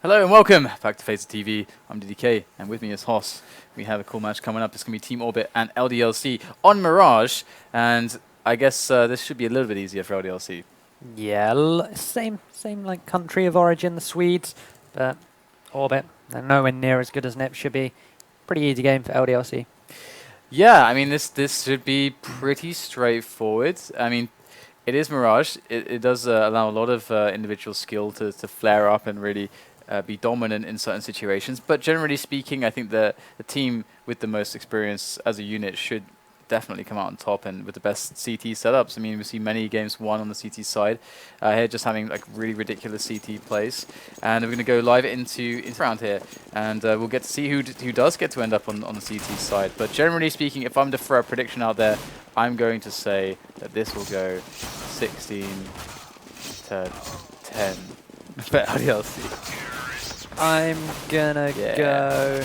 Hello and welcome back to Faces TV. I'm DDK and with me is Hoss. We have a cool match coming up. It's going to be Team Orbit and LDLC on Mirage. And I guess this should be a little bit easier for LDLC. Yeah, same like country of origin, the Swedes, but Orbit, they're nowhere near as good as NIP. Should be pretty easy game for LDLC. Yeah, I mean this should be pretty straightforward. I mean, it is Mirage. It does allow a lot of individual skill to flare up and really be dominant in certain situations. But generally speaking, I think the team with the most experience as a unit should definitely come out on top and with the best CT setups. I mean, we see many games won on the CT side. Here just having like really ridiculous CT plays. And we're going to go live into round here. And we'll get to see who does get to end up on the CT side. But generally speaking, if I'm to throw a prediction out there, I'm going to say that this will go 16 to 10 for LDLC. I'm gonna go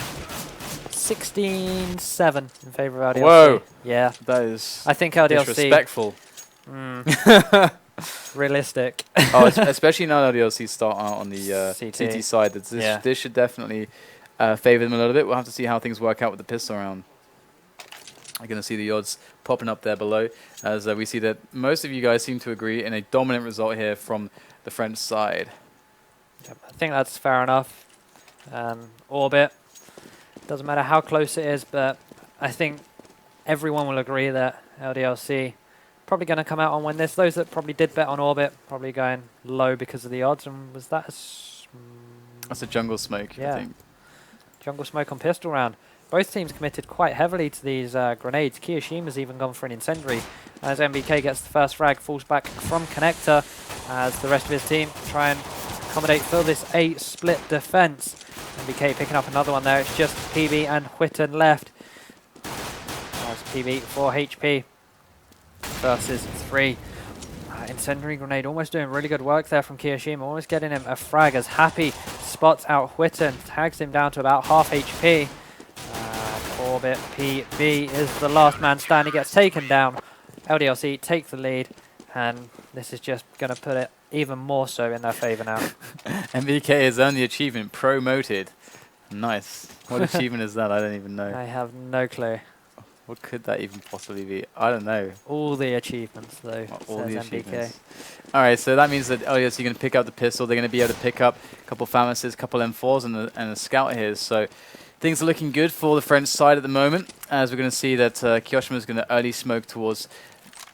16-7 in favor of LDLC. Whoa! Yeah, That is I think LDLC disrespectful. realistic. Oh, especially now LDLC start out on the CT side. This should definitely favour them a little bit. We'll have to see how things work out with the pistol round. I'm going to see the odds popping up there below, as we see that most of you guys seem to agree in a dominant result here from the French side. I think that's fair enough. Orbit, doesn't matter how close it is, but I think everyone will agree that LDLC probably going to come out and win this. Those that probably did bet on Orbit probably going low because of the odds. And was that That's a jungle smoke, yeah, I think. Jungle smoke on pistol round. Both teams committed quite heavily to these grenades. kioShiMa's even gone for an incendiary. As NBK gets the first frag, falls back from connector as the rest of his team try and accommodate for this split defense. NBK picking up another one there. It's just PB and SKYTTEN left. As PB 4 HP versus 3. Incendiary grenade almost doing really good work there from kioShiMa. Almost getting him a frag as Happy spots out SKYTTEN. Tags him down to about half HP. Orbit PB is the last man standing. Gets taken down. LDLC take the lead. And this is just going to put it even more so in their favour now. NBK has earned the achievement promoted. Nice. What achievement is that? I don't even know. I have no clue. What could that even possibly be? I don't know. All the achievements, though, All the says NBK. achievements. All right, so that means that LDLC are going to pick up the pistol. They're going to be able to pick up a couple of FAMASs, a couple of M4s, and a scout here. So things are looking good for the French side at the moment, as we're going to see that kioShiMa is going to early smoke towards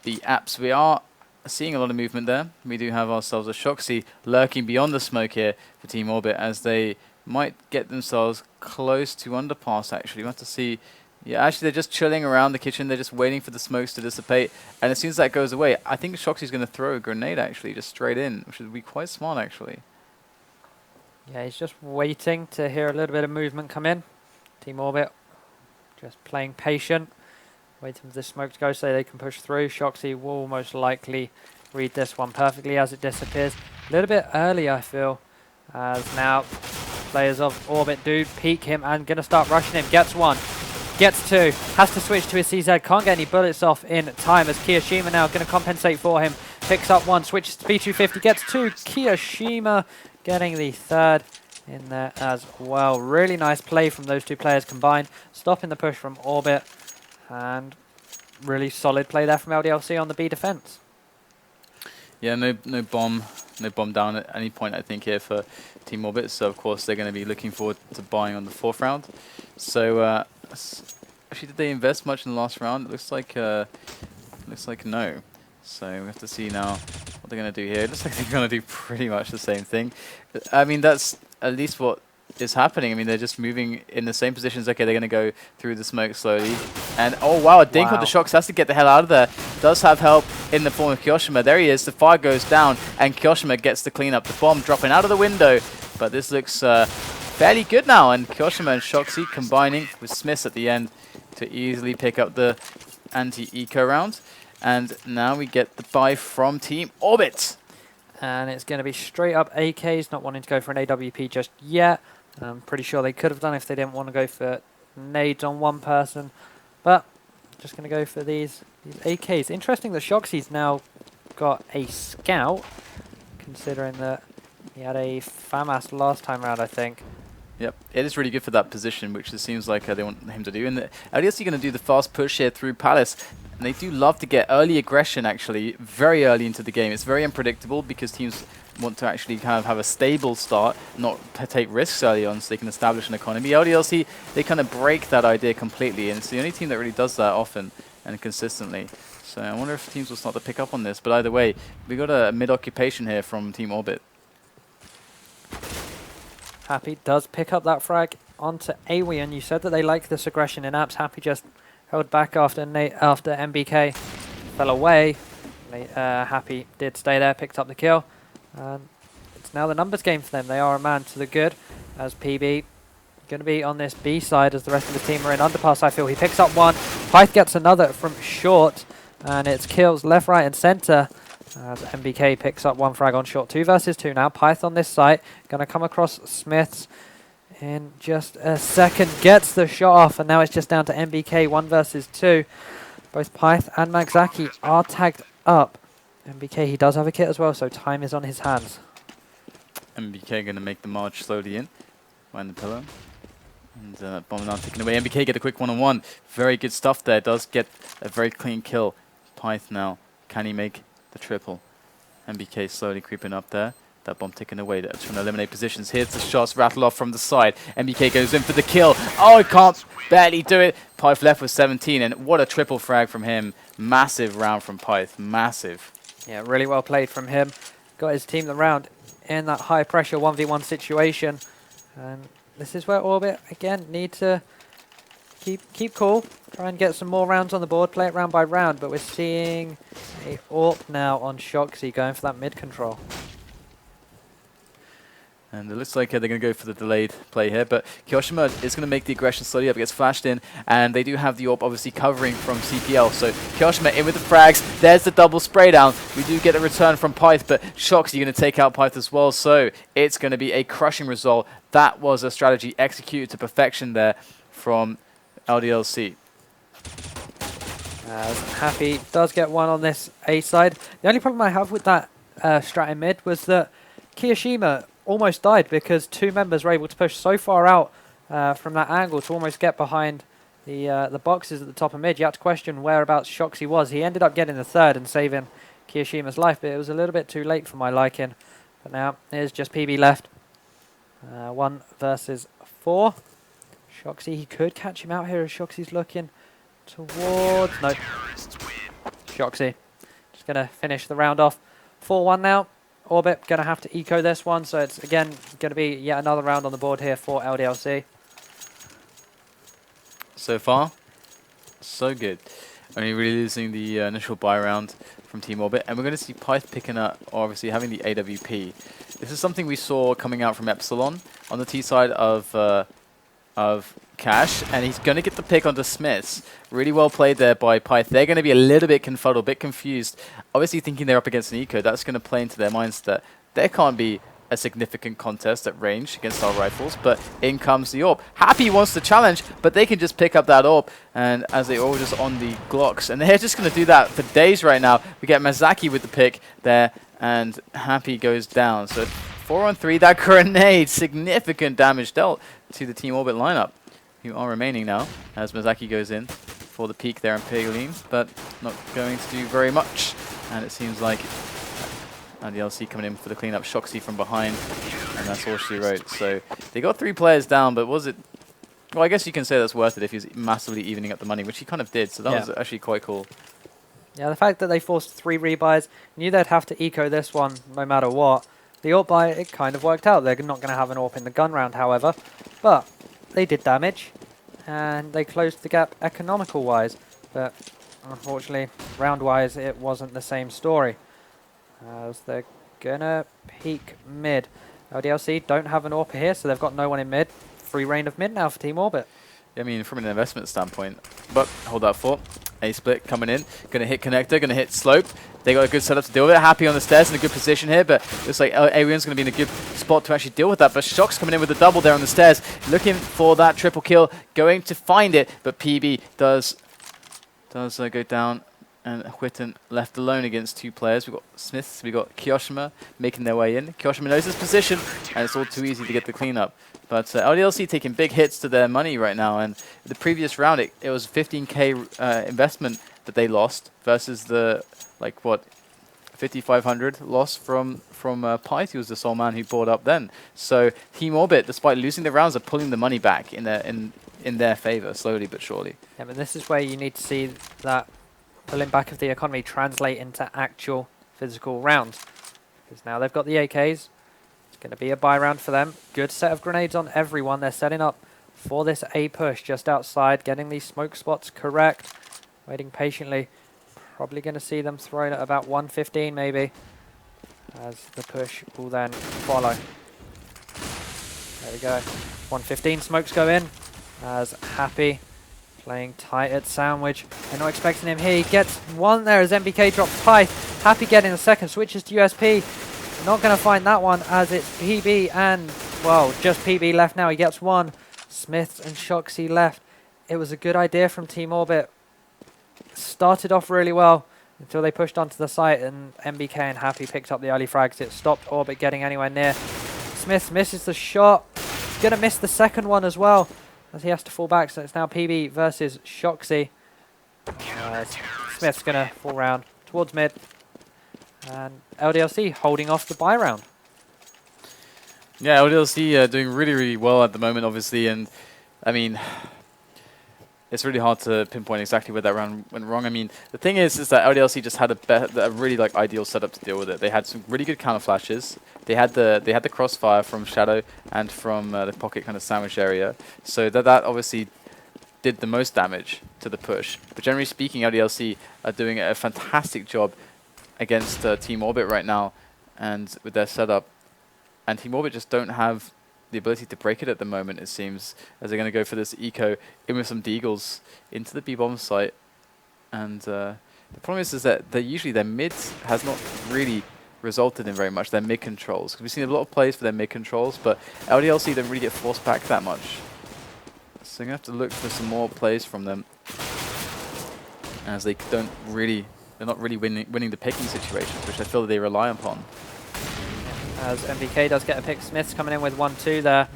the apps. We are seeing a lot of movement there. We do have ourselves a shox lurking beyond the smoke here for Team Orbit, as they might get themselves close to underpass, actually. We'll have to see. Yeah, actually, they're just chilling around the kitchen. They're just waiting for the smokes to dissipate. And as soon as that goes away, I think shox is going to throw a grenade, actually, just straight in, which would be quite smart, actually. Yeah, he's just waiting to hear a little bit of movement come in. Team Orbit just playing patient, waiting for the smoke to go so they can push through. shox will most likely read this one perfectly as it disappears. A little bit early, I feel, as now players of Orbit do peek him and going to start rushing him. Gets one, gets two, has to switch to his CZ, can't get any bullets off in time as kioShiMa now going to compensate for him. Picks up one, switches to B250, gets two. kioShiMa getting the third in there as well. Really nice play from those two players combined, stopping the push from Orbit, and really solid play there from LDLC on the B defense. Yeah, no bomb down at any point, I think, here for Team Orbit. So, of course, they're going to be looking forward to buying on the fourth round. So, actually, did they invest much in the last round? It looks like no. So, we have to see now what they're going to do here. It looks like they're going to do pretty much the same thing. I mean, that's at least what is happening. I mean, they're just moving in the same positions. Okay, they're going to go through the smoke slowly. And, oh, wow, a dink with the shox. Has to get the hell out of there. Does have help in the form of kioShiMa. There he is. The fire goes down, and kioShiMa gets the clean up. The bomb dropping out of the window. But this looks fairly good now. And kioShiMa and shox combining with SmithZz at the end to easily pick up the anti-eco round. And now we get the buy from Team Orbit. And it's going to be straight up AKs, not wanting to go for an AWP just yet. I'm pretty sure they could have done if they didn't want to go for nades on one person. But just going to go for these AKs. Interesting that shox's now got a scout, considering that He had a FAMAS last time round, I think. Yep, it is really good for that position, which it seems like they want him to do. And the LDLC going to do the fast push here through Palace. And they do love to get early aggression, actually, very early into the game. It's very unpredictable because teams want to actually kind of have a stable start, not take risks early on so they can establish an economy. LDLC, they kind of break that idea completely, and it's the only team that really does that often and consistently. So I wonder if teams will start to pick up on this. But either way, we got a mid-occupation here from Team Orbit. Happy does pick up that frag onto Awian. You said that they like this aggression in apps. Happy just held back after NBK fell away. Happy did stay there, picked up the kill. It's now the numbers game for them. They are a man to the good as PB going to be on this B side as the rest of the team are in underpass. I feel he picks up one. Pyth gets another from short, and it's kills left, right, and center. As NBK picks up one frag on short. 2 versus 2 now. Pyth on this site. Going to come across SmithZz in just a second. Gets the shot off, and now it's just down to NBK 1 versus 2. Both Pyth and Maxaki are tagged up. NBK, he does have a kit as well, so time is on his hands. NBK going to make the march slowly in. Behind the pillar. And bomb now taken away. NBK get a quick one-on-one. Very good stuff there. Does get a very clean kill. Pyth now. Can he make the triple? NBK slowly creeping up there. That bomb taken away. That's trying to eliminate positions. Here's the shots rattle off from the side. NBK goes in for the kill. Oh, he can't barely do it. Pyth left with 17, and what a triple frag from him. Massive round from Pyth. Massive. Yeah, really well played from him. Got his team the round in that high pressure 1v1 situation. And this is where Orbit, again, need to keep cool. Try and get some more rounds on the board. Play it round by round. But we're seeing a AWP now on shoxy going for that mid control. And it looks like they're going to go for the delayed play here, but kioShiMa is going to make the aggression slowly up. It gets flashed in, and they do have the AWP obviously covering from CPL. So kioShiMa in with the frags. There's the double spray down. We do get a return from Pyth, but shoxy going to take out Pyth as well. So it's going to be a crushing result. That was a strategy executed to perfection there from LDLC. Happy does get one on this A side. The only problem I have with that strat in mid was that kioShiMa almost died because 2 members were able to push so far out from that angle to almost get behind the boxes at the top of mid. You had to question whereabouts shoxy was. He ended up getting the third and saving kioShiMa's life, but it was a little bit too late for my liking. But now there's just PB left. 1 versus 4. shoxy, he could catch him out here as shoxy's looking towards... No. shoxy just going to finish the round off. 4-1 now. Orbit going to have to eco this one, so it's again going to be yet another round on the board here for LDLC. So far, so good. Only really losing the initial buy round from Team Orbit, and we're going to see Pyth picking up, obviously having the AWP. This is something we saw coming out from Epsilon on the T side of Cash, and he's going to get the pick onto SmithZz. Really well played there by Pyth. They're going to be a little bit confuddled, a bit confused. Obviously thinking they're up against an eco, that's going to play into their minds that there can't be a significant contest at range against our rifles, but in comes the AWP. Happy wants to challenge, but they can just pick up that AWP, and as they're all just on the Glocks, and they're just going to do that for days right now. We get Maxaki with the pick there, and Happy goes down. So 4-on-3, that grenade, significant damage dealt to the Team Orbit lineup, who are remaining now, as Maxaki goes in for the peak there in Papillon, but not going to do very much. And it seems like LDLC coming in for the cleanup, shoxy from behind, and that's all she wrote. So they got 3 players down, but was it... Well, I guess you can say that's worth it if he's massively evening up the money, which he kind of did, so that was actually quite cool. Yeah, the fact that they forced 3 rebuys, knew they'd have to eco this one no matter what. The AWP buy, it kind of worked out. They're not going to have an AWP in the gun round, however, but they did damage, and they closed the gap economical-wise, but unfortunately, round-wise, it wasn't the same story. As they're gonna peek mid. LDLC don't have an AWP here, so they've got no one in mid. Free reign of mid now for Team Orbit. Yeah, I mean, from an investment standpoint, but hold that thought. A-split coming in, gonna hit connector, gonna hit slope. They got a good setup to deal with it. Happy on the stairs in a good position here, but looks like Awian's gonna be in a good spot to actually deal with that. But shox coming in with the double there on the stairs, looking for that triple kill, going to find it, but PB does go down. And SKYTTEN left alone against 2 players. We've got SmithZz, we've got kioShiMa making their way in. kioShiMa knows his position, and it's all too easy to get the cleanup. But LDLC taking big hits to their money right now, and the previous round, it was 15k investment that they lost versus the, like, what, 5,500 loss from pyth, who was the sole man who bought up then. So Team Orbit, despite losing the rounds, are pulling the money back in their favor, slowly but surely. Yeah, but this is where you need to see that pulling back of the economy translate into actual physical rounds. Because now they've got the AKs. It's going to be a buy round for them. Good set of grenades on everyone. They're setting up for this A push just outside, getting these smoke spots correct, waiting patiently. Probably going to see them thrown at about 115 maybe, as the push will then follow. There we go. 115 smokes go in, as Happy playing tight at Sandwich. They're not expecting him here. He gets one there as NBK drops pyth. Happy getting the second, switches to USP. Not going to find that one as it's PB and, well, just PB left now. He gets one. SmithZz and shoxy left. It was a good idea from Team Orbit. Started off really well until they pushed onto the site, and NBK and Happy picked up the early frags. It stopped Orbit getting anywhere near. SmithZz misses the shot. Going to miss the second one as well, as he has to fall back. So it's now PB versus shoxy. SmithZz going to fall round towards mid. And LDLC holding off the buy round. Yeah, LDLC doing really, really well at the moment, obviously. And, I mean, it's really hard to pinpoint exactly where that round went wrong. I mean, the thing is that LDLC just had a really like ideal setup to deal with it. They had some really good counter flashes. They had the crossfire from Shadow and from the pocket kind of sandwich area. So that obviously did the most damage to the push. But generally speaking, LDLC are doing a fantastic job against Team Orbit right now, and with their setup. And Team Orbit just don't have the ability to break it at the moment, it seems, as they're going to go for this eco in with some deagles into the B-bomb site. And the problem is that usually their mid has not really resulted in very much, their mid controls. Because we've seen a lot of plays for their mid controls, but LDLC don't really get forced back that much. So you're going to have to look for some more plays from them, as they don't really, they're not really winning the picking situations, which I feel that they rely upon. As NBK does get a pick. SmithZz coming in with 1-2 there.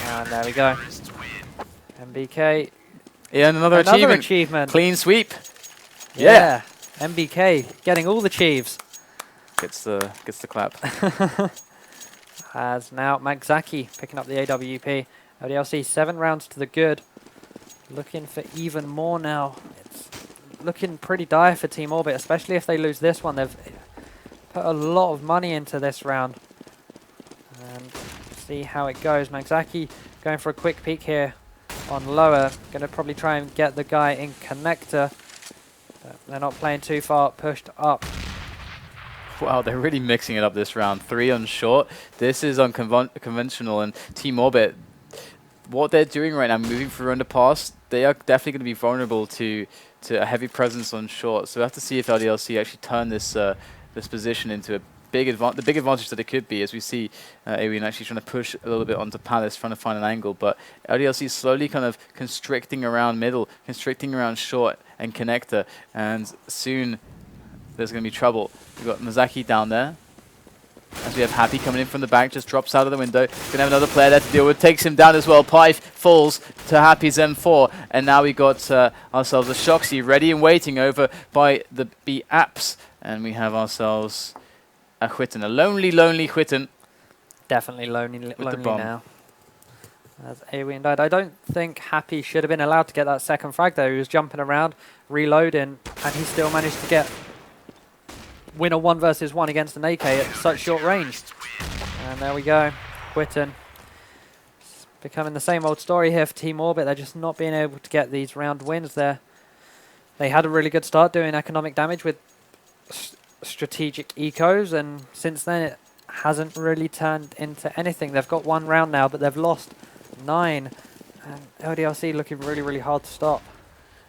And there we go. NBK. Yeah, and another achievement. Clean sweep. Yeah. NBK getting all the chieves. Gets the clap. As now Maxaki picking up the AWP. LDLC 7 rounds to the good. Looking for even more now. It's looking pretty dire for Team Orbit, especially if they lose this one. They've put a lot of money into this round. And see how it goes. Maxaki going for a quick peek here on lower. Going to probably try and get the guy in connector. But they're not playing too far. Pushed up. Wow, they're really mixing it up this round. 3 on short. This is unconventional. And Team Orbit, what they're doing right now, moving through underpass, they are definitely going to be vulnerable to a heavy presence on short. So we have to see if LDLC actually turn this this position into the big advantage that it could be, as we see Alien actually trying to push a little bit onto Palace, trying to find an angle, but LDLC slowly kind of constricting around middle, constricting around short and connector, and soon there's going to be trouble. We've got Maxaki down there, as we have Happy coming in from the back, just drops out of the window. Going to have another player there to deal with, takes him down as well. pyth falls to Happy's M4, and now we got ourselves a shoxy ready and waiting over by the B apps, and we have ourselves a SKYTTEN, a lonely SKYTTEN. Definitely lonely now. As Alien died. I don't think Happy should have been allowed to get that second frag though. He was jumping around, reloading, and he still managed to win a 1 versus 1 against an AK at such short range. And there we go. SKYTTEN. It's becoming the same old story here for Team Orbit. They're just not being able to get these round wins there. They had a really good start doing economic damage with strategic ecos, and since then it hasn't really turned into anything. They've got 1 round now, but they've lost 9, and LDLC looking really, really hard to stop.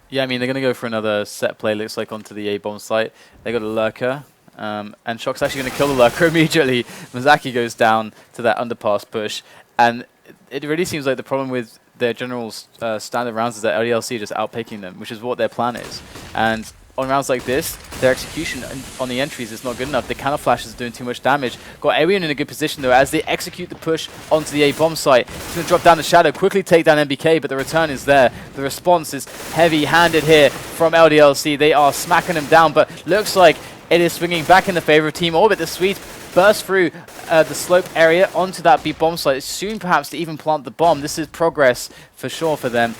Yeah, I mean, they're going to go for another set play, looks like, onto the A-bomb site. They got a lurker, and shox actually going to kill the lurker immediately. Maxaki goes down to that underpass push, and it really seems like the problem with their general standard rounds is that LDLC just outpicking them, which is what their plan is. And on rounds like this, their execution on the entries is not good enough. The counter flash is doing too much damage. Got Arian in a good position though as they execute the push onto the A bomb site. He's going to drop down the shadow, quickly take down NBK, but the return is there. The response is heavy-handed here from LDLC. They are smacking him down, but looks like it is swinging back in the favor of Team Orbit. The Swedes burst through the slope area onto that B bomb site, soon perhaps to even plant the bomb. This is progress for sure for them.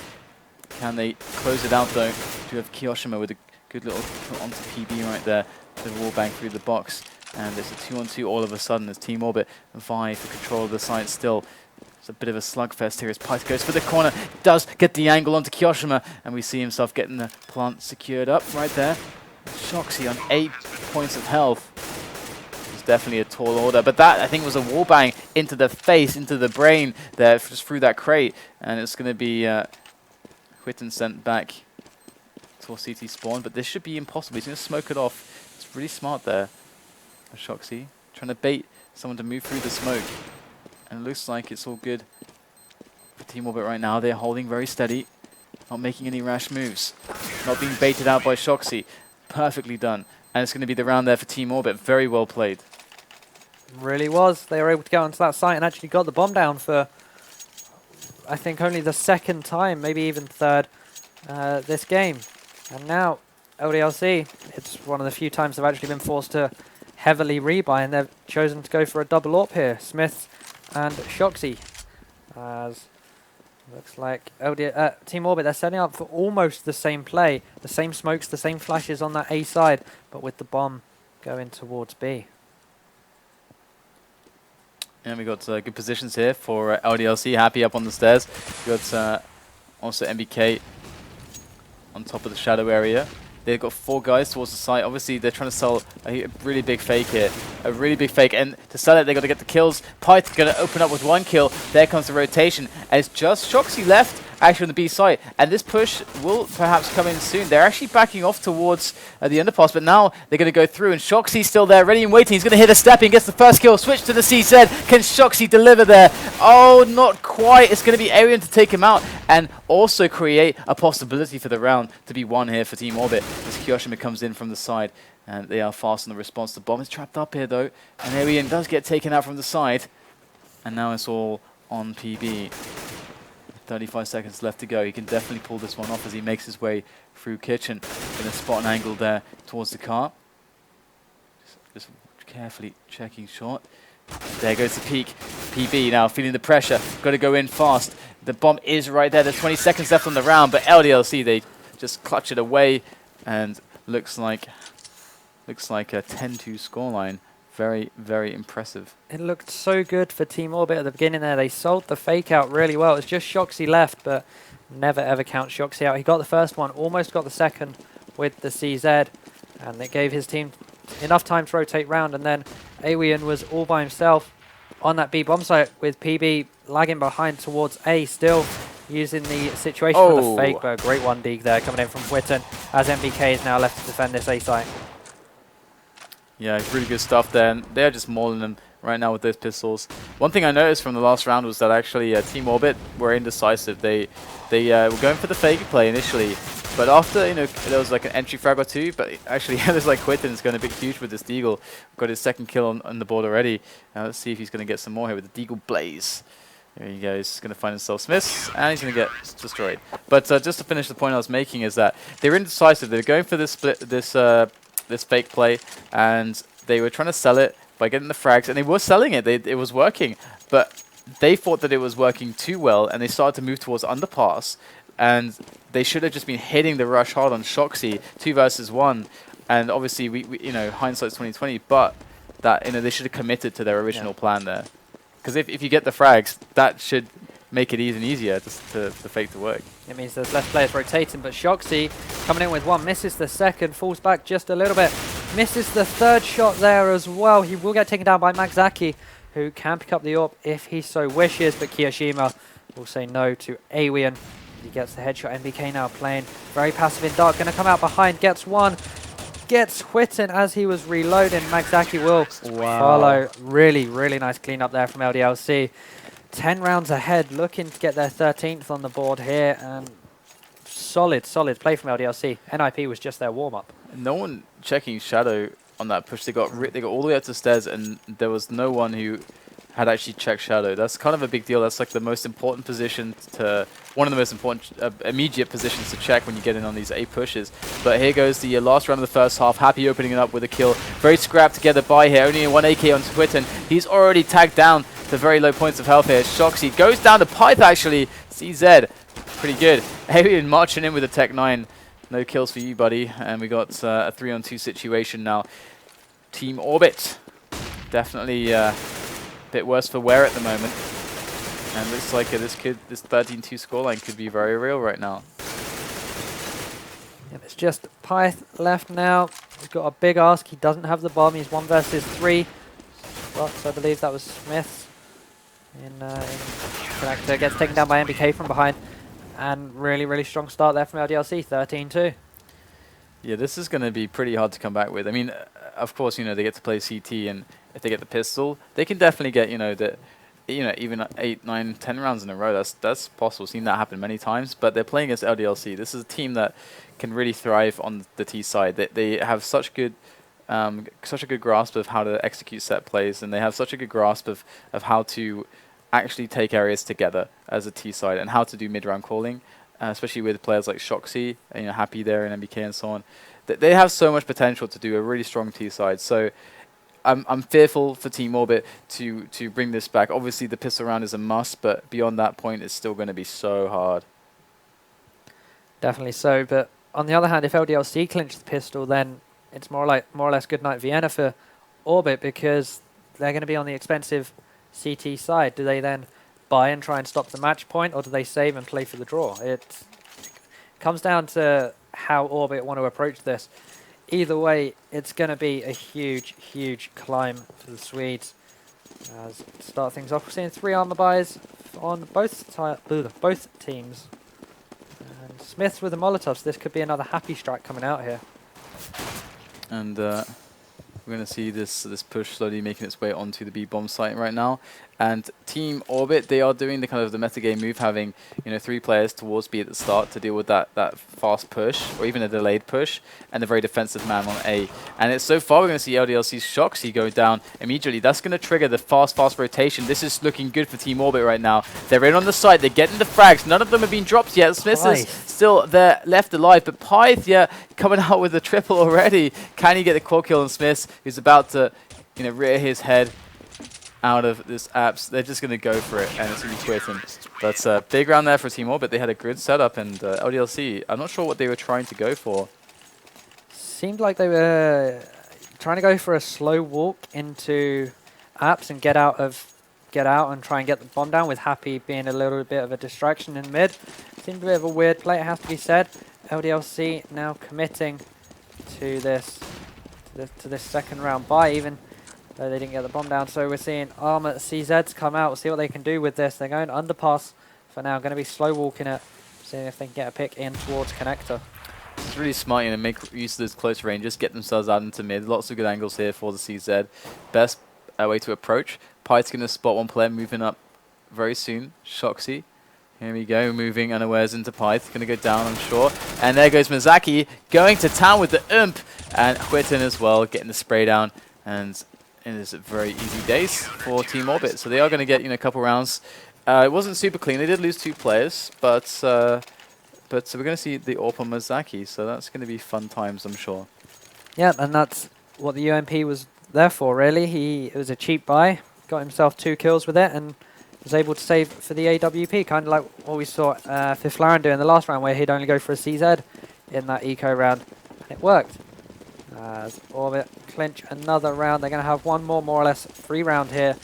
Can they close it out though? Do have kioShiMa with a good little put onto PB right there. The wall bang through the box, and it's a 2-on-2 all of a sudden as Team Orbit vie for control of the site still. It's a bit of a slugfest here as pyth goes for the corner, does get the angle onto kioShiMa, and we see himself getting the plant secured up right there. shoxy on 8 points of health. It's definitely a tall order, but that I think was a wall bang into the face, into the brain there, just through that crate, and it's going to be SKYTTEN sent back for CT spawn, but this should be impossible. He's going to smoke it off. It's really smart there. shoxy trying to bait someone to move through the smoke. And it looks like it's all good for Team Orbit right now. They're holding very steady, not making any rash moves. Not being baited out by shoxy. Perfectly done. And it's going to be the round there for Team Orbit. Very well played. Really was. They were able to go onto that site and actually got the bomb down for, I think, only the second time, maybe even third, this game. And now, LDLC, it's one of the few times they've actually been forced to heavily rebuy, and they've chosen to go for a double AWP here. SmithZz and shoxy. As looks like Team Orbit, they're setting up for almost the same play. The same smokes, the same flashes on that A side, but with the bomb going towards B. And we got good positions here for LDLC, happy up on the stairs. We got also NBK on top of the shadow area. They've got 4 guys towards the site. Obviously, they're trying to sell a really big fake here. A really big fake. And to sell it, they've got to get the kills. pyth going to open up with 1 kill. There comes the rotation. And it's just shoxy left, actually, on the B site. And this push will perhaps come in soon. They're actually backing off towards the underpass. But now they're going to go through. And shoxy's still there, ready and waiting. He's going to hit a step in, gets the first kill. Switch to the CZ. Can shoxy deliver there? Oh, not quite. It's going to be Arian to take him out. And also create a possibility for the round to be won here for Team Orbit. As kioShiMa comes in from the side, and they are fast on the response. The bomb is trapped up here though, and Arian does get taken out from the side. And now it's all on PB. 35 seconds left to go. He can definitely pull this one off as he makes his way through kitchen. Gonna spot an angle there towards the car. Just carefully checking shot. There goes the peak. PB now feeling the pressure. Got to go in fast. The bomb is right there. There's 20 seconds left on the round, but LDLC, they just clutch it away, and looks like a 10-2 scoreline. Very, very impressive. It looked so good for Team Orbit at the beginning there. They sold the fake out really well. It's just shoxy left, but never ever count shoxy out. He got the first one, almost got the second with the CZ, and it gave his team enough time to rotate round, and then Arian was all by himself on that B bomb site with PB lagging behind towards A, still using the situation for the fake, but a great 1D there coming in from SKYTTEN as NBK is now left to defend this A site. Yeah, really good stuff there, and they're just mauling them right now with those pistols. One thing I noticed from the last round was that actually Team Orbit were indecisive. They were going for the fake play initially, but after, there was like an entry frag or 2, but actually it was like SKYTTEN's going a bit huge with this deagle. Got his second kill on the board already. Now let's see if he's going to get some more here with the deagle blaze. There he goes. He's going to find himself SmithZz, and he's going to get destroyed. But just to finish the point I was making is that they were indecisive. They were going for this split, this fake play, and they were trying to sell it by getting the frags, and they were selling it. It was working, but they thought that it was working too well, and they started to move towards underpass, and they should have just been hitting the rush hard on shoxy, 2 versus 1, and obviously we hindsight's 2020, but that they should have committed to their original plan there. Because if you get the frags, that should make it easier to fake to work. It means there's less players rotating, but shoxy coming in with 1, misses the second, falls back just a little bit, misses the third shot there as well. He will get taken down by Maxaki, who can pick up the AWP if he so wishes, but kioShiMa will say no to Arian. He gets the headshot. NBK now playing very passive in dark, going to come out behind, gets 1, gets SKYTTEN as he was reloading. Maxaki will follow. Really, really nice cleanup there from LDLC. 10 rounds ahead, looking to get their 13th on the board here, and solid play from LDLC. NIP was just their warm-up. No one checking Shadow on that push. They got all the way up to stairs, and there was no one who had actually checked Shadow. That's kind of a big deal. That's like the most important position one of the most important immediate positions to check when you get in on these A pushes. But here goes the last round of the first half. Happy opening it up with a kill. Very scrapped together by here. Only 1 AK on SKYTTEN. He's already tagged down to very low points of health here. shox goes down to pyth actually. SmithZz, pretty good. Fabien marching in with a Tech 9. No kills for you, buddy. And we got a 3-on-2 situation now. Team Orbit, definitely a bit worse for wear at the moment. And looks like this 13-2 scoreline could be very real right now. And it's just pyth left now. He's got a big ask. He doesn't have the bomb. He's 1 versus 3. Shox, I believe that was SmithZz. In connector gets taken down by NBK from behind. And really strong start there from LDLC, 13-2. Yeah, this is going to be pretty hard to come back with. I mean, of course, they get to play CT, and if they get the pistol, they can definitely get, even 8, 9, 10 rounds in a row. That's possible. Seen that happen many times. But they're playing against LDLC. This is a team that can really thrive on the T side. They have such a good grasp of how to execute set plays, and they have such a good grasp of how to actually take areas together as a T side and how to do mid-round calling, especially with players like shox, Happy there and NBK and so on. They have so much potential to do a really strong T side. So I'm fearful for Team Orbit to bring this back. Obviously the pistol round is a must, but beyond that point it's still going to be so hard. Definitely so, but on the other hand, if LDLC clinch the pistol, then it's more or less good night Vienna for Orbit, because they're going to be on the expensive CT side. Do they then buy and try and stop the match point, or do they save and play for the draw? It comes down to how Orbit want to approach this. Either way, it's going to be a huge climb for the Swedes. As start things off, we're seeing 3 armor buys on both teams. And SmithZz with the Molotovs. This could be another happy strike coming out here. And we're going to see this push slowly making its way onto the B bomb site right now. And Team Orbit, they are doing the kind of the metagame move, having 3 players towards B at the start to deal with that fast push, or even a delayed push, and a very defensive man on A. And it's so far we're going to see LDLC's shox go down immediately. That's going to trigger the fast rotation. This is looking good for Team Orbit right now. They're in on the site, they're getting the frags. None of them have been dropped yet. SmithZz is still there, left alive, but pyth, coming out with a triple already. Can he get the quad kill on SmithZz, who's about to rear his head out of this apps? They're just going to go for it, and it's going to be SKYTTEN. But big round there for Team Orbit. They had a good setup, and LDLC, I'm not sure what they were trying to go for. Seemed like they were trying to go for a slow walk into apps and get out and try and get the bomb down, with Happy being a little bit of a distraction in mid. Seemed a bit of a weird play, it has to be said. LDLC now committing to this second round buy, even though they didn't get the bomb down. So we're seeing Armor CZs come out. We'll see what they can do with this. They're going underpass for now. Going to be slow walking it, seeing if they can get a pick in towards connector. It's really smart, make use of those close ranges, get themselves out into mid. Lots of good angles here for the CZ. Best way to approach. pyth's going to spot one player moving up very soon. shox. Here we go, moving unawares into pyth. Going to go down, I'm sure. And there goes Maxaki going to town with the oomph. And SKYTTEN as well, getting the spray down. And it is very easy days for Team Orbit. So they are going to get a couple rounds. It wasn't super clean. They did lose 2 players, but we're going to see the AWP on Maxaki. So that's going to be fun times, I'm sure. Yeah, and that's what the UMP was there for, really. It was a cheap buy, got himself 2 kills with it, and was able to save for the AWP, kind of like what we saw Fifth Laren do in the last round, where he'd only go for a CZ in that eco round, and it worked. As Orbit clinch another round, they're going to have one more or less 3 round here.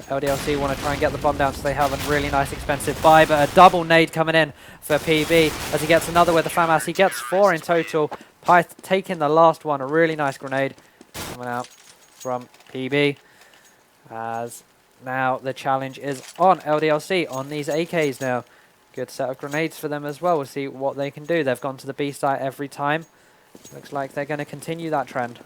LDLC want to try and get the bomb down, so they have a really nice expensive buy, but a double nade coming in for PB as he gets another with the FAMAS. He gets 4 in total. pyth taking the last one, a really nice grenade coming out from PB. As now the challenge is on LDLC on these AKs now. Good set of grenades for them as well. We'll see what they can do. They've gone to the B site every time. Looks like they're going to continue that trend.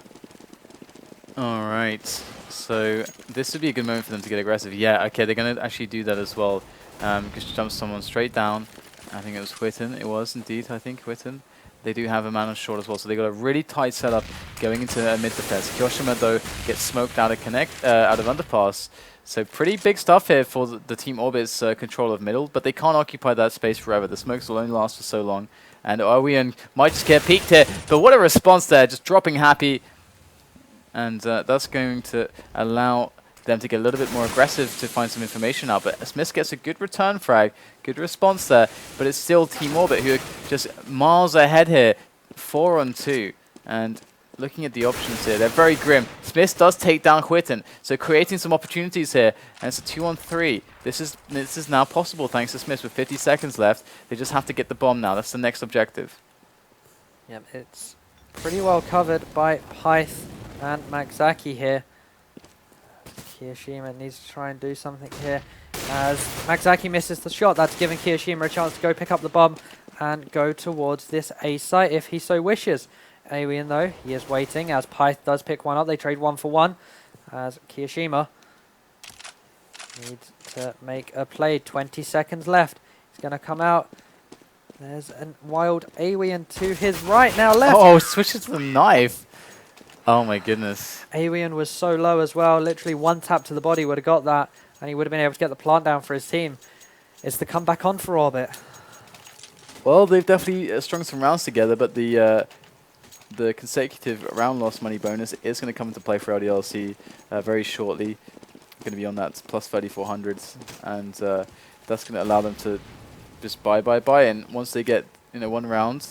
All right. So this would be a good moment for them to get aggressive. Yeah, okay, they're going to actually do that as well. Just jump someone straight down. I think it was SKYTTEN. It was indeed, I think, SKYTTEN. They do have a man on short as well, so they got a really tight setup going into mid defense. kioShiMa, though, gets smoked out of out of underpass. So pretty big stuff here for the Team Orbit's control of middle, but they can't occupy that space forever. The smokes will only last for so long. And Owen might just get peeked here, but what a response there, just dropping happy. And that's going to allow them to get a little bit more aggressive to find some information out. But SmithZz gets a good return frag, good response there, but it's still Team Orbit who are just miles ahead here, 4 on 2. And looking at the options here, they're very grim. SmithZz does take down SKYTTEN, so creating some opportunities here, and it's a 2 on 3. This is now possible thanks to SmithZz with 50 seconds left. They just have to get the bomb now. That's the next objective. Yep, it's pretty well covered by pyth and Maxaki here. kioShiMa needs to try and do something here as Maxaki misses the shot. That's giving kioShiMa a chance to go pick up the bomb and go towards this A site if he so wishes. Alien though, he is waiting as pyth does pick one up. They trade 1 for 1 as kioShiMa needs to make a play. 20 seconds left. He's going to come out. There's a wild Alien to his right, now left. Oh, switches to the knife. Oh my goodness. Alien was so low as well. Literally one tap to the body would have got that, and he would have been able to get the plant down for his team. It's the comeback on for Orbit. Well, they've definitely strung some rounds together, but the consecutive round loss money bonus is going to come into play for LDLC very shortly. Going to be on that plus 3,400s, and that's going to allow them to just buy. And once they get 1 round,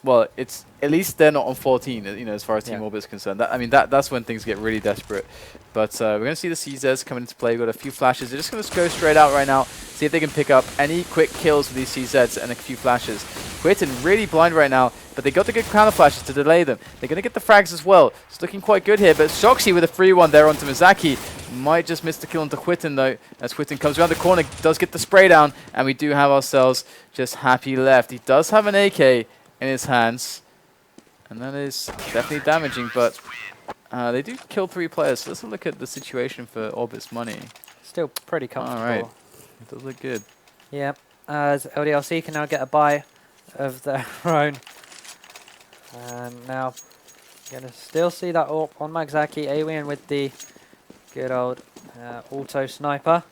well, it's at least they're not on 14. As far as Team Orbit is concerned. That's when things get really desperate. But we're going to see the SmithZz come into play. We've got a few flashes. They're just going to go straight out right now. See if they can pick up any quick kills with these SmithZz and a few flashes. SKYTTEN really blind right now, but they got the good counter flashes to delay them. They're going to get the frags as well. It's looking quite good here, but shoxy with a free one there onto Maxaki. Might just miss the kill onto SKYTTEN though, as SKYTTEN comes around the corner, does get the spray down, and we do have ourselves just happy left. He does have an AK in his hands, and that is definitely damaging, but they do kill 3 players. So let's look at the situation for Orbit's money. Still pretty comfortable. Alright, it does look good. Yeah, as LDLC can now get a buy of their own. And now, going to still see that AWP on Maxaki. Alien with the good old auto sniper.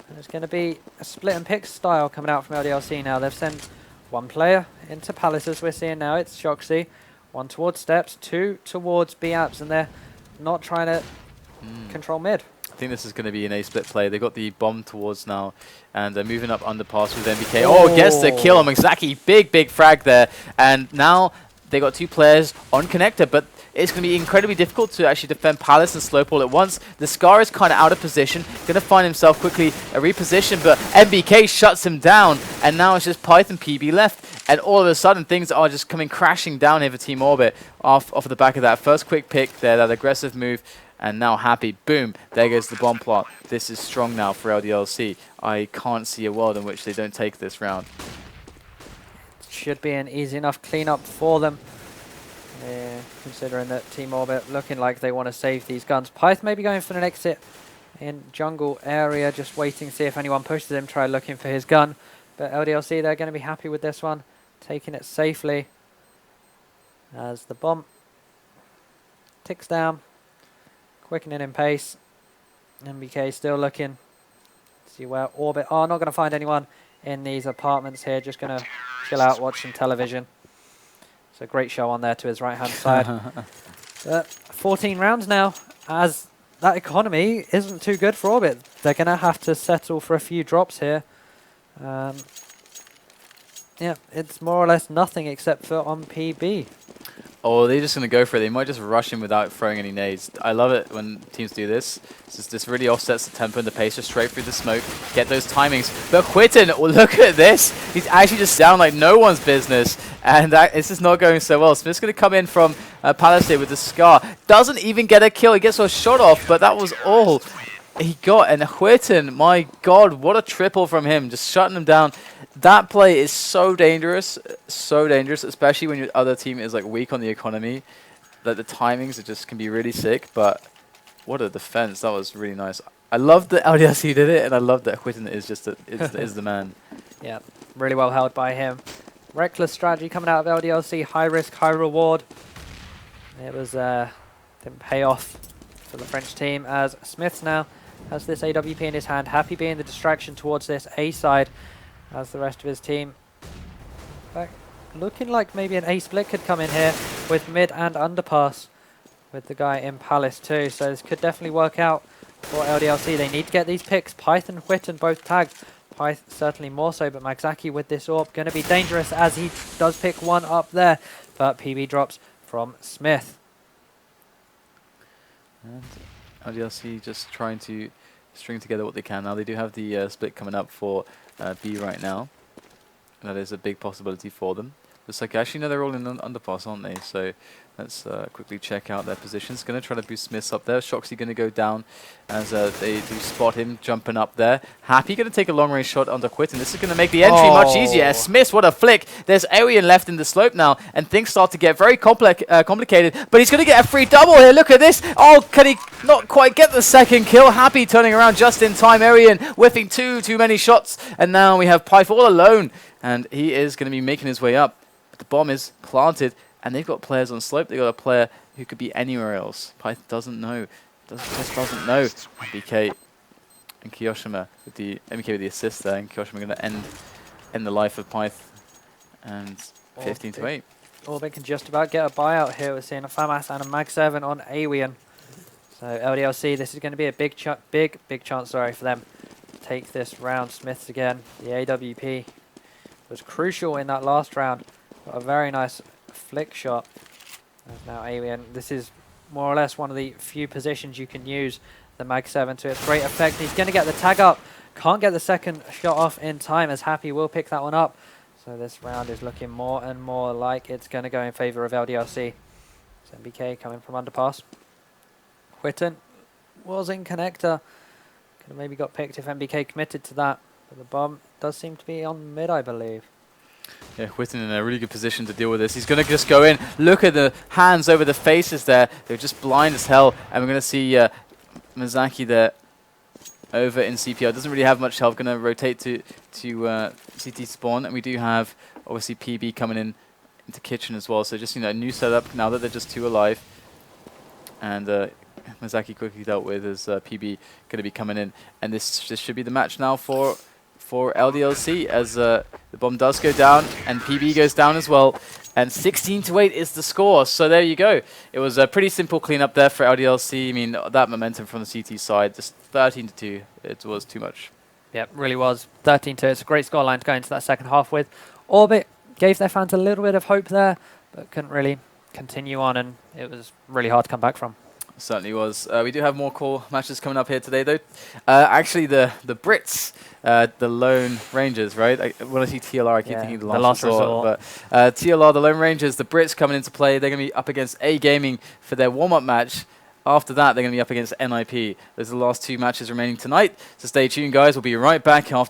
And it's going to be a split and pick style coming out from LDLC now. They've sent 1 player into Palace, as we're seeing now. It's shoxy. 1 towards steps, 2 towards B-apps, and they're not trying to control mid. I think this is going to be an A-split play. They got the bomb towards now, and they're moving up underpass with NBK. Oh, gets the kill on Maxaki. Big frag there. And now they got 2 players on connector, but it's going to be incredibly difficult to actually defend Palace and Slope all at once. The Scar is kind of out of position, going to find himself quickly a reposition, but NBK shuts him down, and now it's just pyth and PB left. And all of a sudden, things are just coming crashing down here for Team Orbit off the back of that first quick pick there, that aggressive move. And now happy, boom, there goes the bomb plot. This is strong now for LDLC. I can't see a world in which they don't take this round. Should be an easy enough cleanup for them. Considering that Team Orbit looking like they want to save these guns. pyth may be going for an exit in jungle area, just waiting to see if anyone pushes him, try looking for his gun. But LDLC, they're going to be happy with this one, taking it safely as the bomb ticks down. Quickening in pace. NBK still looking. See where Orbit are. Not going to find anyone in these apartments here. Just going to chill out, watch some television. It's a great show on there to his right-hand side. 14 rounds now, as that economy isn't too good for Orbit. They're going to have to settle for a few drops here. Yeah, it's more or less nothing except for on PB. Oh, they're just going to go for it. They might just rush him without throwing any nades. I love it when teams do this. This really offsets the tempo and the pace, just straight through the smoke. Get those timings. But SKYTTEN, oh, look at this. He's actually just down like no one's business. And this is not going so well. SmithZz going to come in from Palace here with the Scar. Doesn't even get a kill. He gets a shot off, but that was all he got. And SKYTTEN, my God, what a triple from him. Just shutting him down. That play is so dangerous, especially when your other team is like weak on the economy. That the timings are just can be really sick, but what a defense. That was really nice. I love that LDLC did it, and I love that SKYTTEN is just is the man. Yeah, really well held by him. Reckless strategy coming out of LDLC, high risk, high reward. It was didn't pay off for the French team as SmithZz now has this AWP in his hand, happy being the distraction towards this A side as the rest of his team. Back looking like maybe an A split could come in here with mid and underpass with the guy in Palace too, so this could definitely work out for LDLC. They need to get these picks. pyth and SKYTTEN both tagged. pyth certainly more so, but Maxaki with this AWP going to be dangerous as he does pick one up there, but PB drops from SmithZz. And LDLC just trying to string together what they can. Now they do have the split coming up for B right now. That is a big possibility for them. Looks like actually no, they're all in underpass, aren't they? So let's quickly check out their positions. Going to try to boost SmithZz up there. shox going to go down as they do spot him jumping up there. Happy going to take a long range shot under SKYTTEN. This is going to make the entry much easier. SmithZz, what a flick. There's Arian left in the slope now, and things start to get very complicated. But he's going to get a free double here. Look at this. Oh, can he not quite get the second kill? Happy turning around just in time. Arian whiffing too many shots, and now we have pyth all alone, and he is going to be making his way up. The bomb is planted, and they've got players on slope. They've got a player who could be anywhere else. pyth doesn't know. Just doesn't know. NBK and kioShiMa with the NBK with the assist there, and kioShiMa going to end the life of pyth. And 15-8. Orbit can just about get a buyout here. We're seeing a FAMAS and a Mag7 on Awian. So LDLC, this is going to be a big chance, sorry, for them to take this round. SmithZz again. The AWP was crucial in that last round. Got a very nice flick shot. There's now Awian. This is more or less one of the few positions you can use the Mag7 to its great effect. He's going to get the tag up. Can't get the second shot off in time as Happy will pick that one up. So this round is looking more and more like it's going to go in favour of LDLC. So NBK coming from underpass. SKYTTEN was in connector. Could have maybe got picked if NBK committed to that. But the bomb does seem to be on mid, I believe. Yeah, SKYTTEN in a really good position to deal with this. He's going to just go in. Look at the hands over the faces there. They're just blind as hell. And we're going to see Maxaki there over in CPR. Doesn't really have much health. Going to rotate to CT spawn. And we do have, obviously, PB coming in into kitchen as well. So just, a new setup now that they're just 2 alive. And Maxaki quickly dealt with as PB going to be coming in. And this should be the match now for LDLC as the bomb does go down and PB goes down as well. And 16-8 is the score. So there you go. It was a pretty simple cleanup there for LDLC. I mean, that momentum from the CT side, just 13-2. It was too much. Yep, really was. 13-2. It's a great scoreline to go into that second half with. Orbit gave their fans a little bit of hope there, but couldn't really continue on, and it was really hard to come back from. Certainly was. We do have more core matches coming up here today, though. Actually, the Brits, the Lone Rangers, right? When I see TLR, I keep thinking the last resort. But TLR, the Lone Rangers, the Brits coming into play. They're going to be up against A Gaming for their warm-up match. After that, they're going to be up against NIP. Those are the last 2 matches remaining tonight. So stay tuned, guys. We'll be right back after